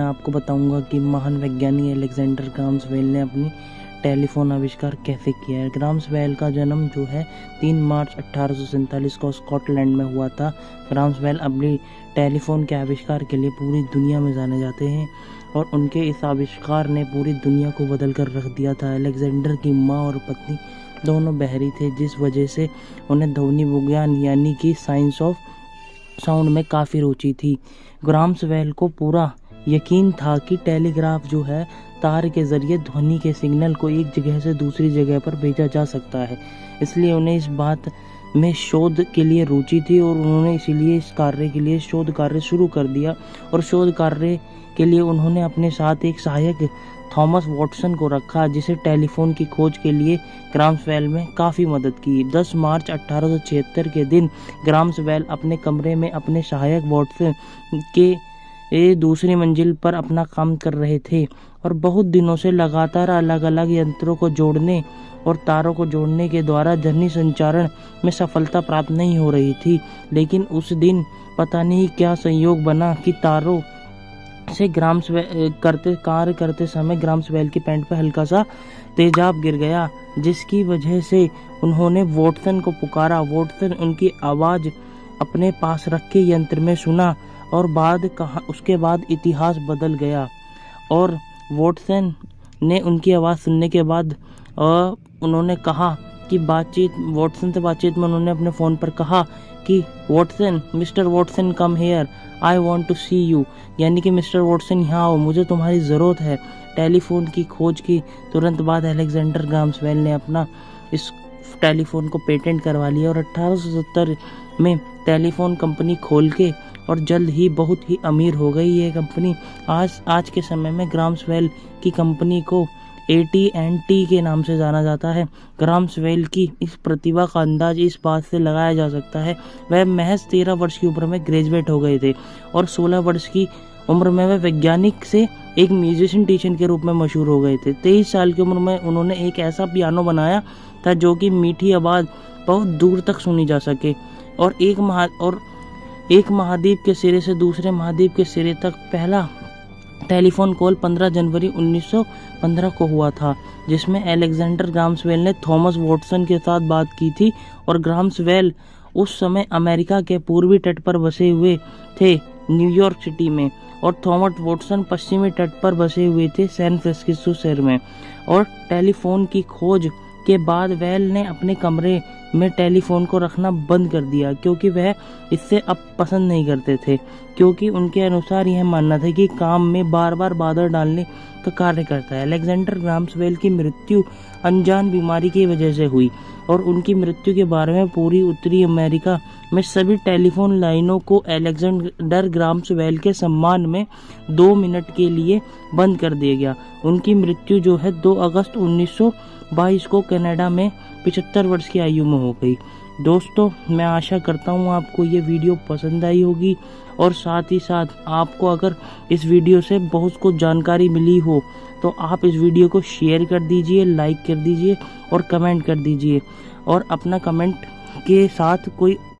मैं आपको बताऊंगा कि महान वैज्ञानिक अलेक्जेंडर ग्राहम बेल ने अपनी टेलीफोन आविष्कार कैसे किया है। ग्राहम बेल का जन्म जो है 3 मार्च 1847 को स्कॉटलैंड में हुआ था। ग्राहम बेल अपनी टेलीफोन के आविष्कार के लिए पूरी दुनिया में जाने जाते हैं और उनके इस आविष्कार ने पूरी दुनिया को बदल कर रख दिया था। अलेक्जेंडर की माँ और पत्नी दोनों बहरी थे, जिस वजह से उन्हें ध्वनि विज्ञान यानी कि साइंस ऑफ साउंड में काफ़ी रुचि थी। ग्राहम बेल को पूरा यकीन था कि टेलीग्राफ जो है तार के जरिए ध्वनि के सिग्नल को एक जगह से दूसरी जगह पर भेजा जा सकता है, इसलिए उन्हें इस बात में शोध के लिए रुचि थी और उन्होंने इसीलिए इस कार्य के लिए शोध कार्य शुरू कर दिया। और शोध कार्य के लिए उन्होंने अपने साथ एक सहायक थॉमस वॉटसन को रखा, जिसे टेलीफोन की खोज के लिए ग्राहम बेल में काफ़ी मदद की। 10 मार्च 1876 के दिन ग्राहम बेल अपने कमरे में अपने सहायक वॉटसन के दूसरी मंजिल पर अपना काम कर रहे थे और बहुत दिनों से लगातार अलग अलग यंत्रों को जोड़ने और तारों को जोड़ने के द्वारा ध्वनि संचारण में सफलता प्राप्त नहीं हो रही थी। लेकिन उस दिन पता नहीं क्या संयोग बना कि तारों से कार्य करते समय ग्राहम बेल की पैंट पर हल्का सा तेजाब गिर गया, जिसकी वजह से उन्होंने वॉटसन को पुकारा। वॉटसन उनकी आवाज़ अपने पास रखे यंत्र में सुना और उसके बाद इतिहास बदल गया। और वॉटसन ने उनकी आवाज़ सुनने के बाद उन्होंने कहा कि वॉटसन से बातचीत में उन्होंने अपने फ़ोन पर कहा कि Watson, mister Watson come here, I want to see you, यानी कि मिस्टर वॉटसन यहाँ आओ, मुझे तुम्हारी ज़रूरत है। टेलीफोन की खोज की तुरंत बाद अलेक्जेंडर ग्राहम बेल ने अपना इस टेलीफोन को पेटेंट करवा लिया और 1870 में टेलीफोन कंपनी खोल के और जल्द ही बहुत ही अमीर हो गई ये कंपनी। आज के समय में ग्राहम बेल की कंपनी को AT&T के नाम से जाना जाता है। ग्राहम बेल की इस प्रतिभा का अंदाज इस बात से लगाया जा सकता है वह महज 13 वर्ष की उम्र में ग्रेजुएट हो गए थे और 16 वर्ष की उम्र में वह वैज्ञानिक से एक म्यूजिशियन टीचर के रूप में मशहूर हो गए थे। 23 साल की उम्र में उन्होंने एक ऐसा पियानो बनाया था जो कि मीठी आवाज़ बहुत दूर तक सुनी जा सके और एक महाद्वीप के सिरे से दूसरे महाद्वीप के सिरे तक पहला टेलीफोन कॉल 15 जनवरी 1915 को हुआ था, जिसमें अलेक्जेंडर ग्राहम बेल ने थॉमस वॉटसन के साथ बात की थी। और ग्राहम बेल उस समय अमेरिका के पूर्वी तट पर बसे हुए थे, न्यूयॉर्क सिटी में, और थॉमस वॉटसन पश्चिमी तट पर बसे हुए थे, सैन फ्रांसिस्को शहर में। और टेलीफोन की खोज के बाद बेल ने अपने कमरे में टेलीफोन को रखना बंद कर दिया, क्योंकि वह इससे अब पसंद नहीं करते थे, क्योंकि उनके अनुसार यह मानना था कि काम में बार बार बाधा डालने का कार्य करता है। अलेक्जेंडर ग्राहम बेल की मृत्यु अनजान बीमारी की वजह से हुई और उनकी मृत्यु के बारे में पूरी उत्तरी अमेरिका में सभी टेलीफोन लाइनों को अलेक्जेंडर ग्राहम बेल के सम्मान में 2 मिनट के लिए बंद कर दिया गया। उनकी मृत्यु जो है 2 अगस्त 1922 को कनाडा में 75 वर्ष की आयु में हो गई। दोस्तों, मैं आशा करता हूँ आपको ये वीडियो पसंद आई होगी और साथ ही साथ आपको अगर इस वीडियो से बहुत कुछ जानकारी मिली हो तो आप इस वीडियो को शेयर कर दीजिए, लाइक कर दीजिए और कमेंट कर दीजिए और अपना कमेंट के साथ कोई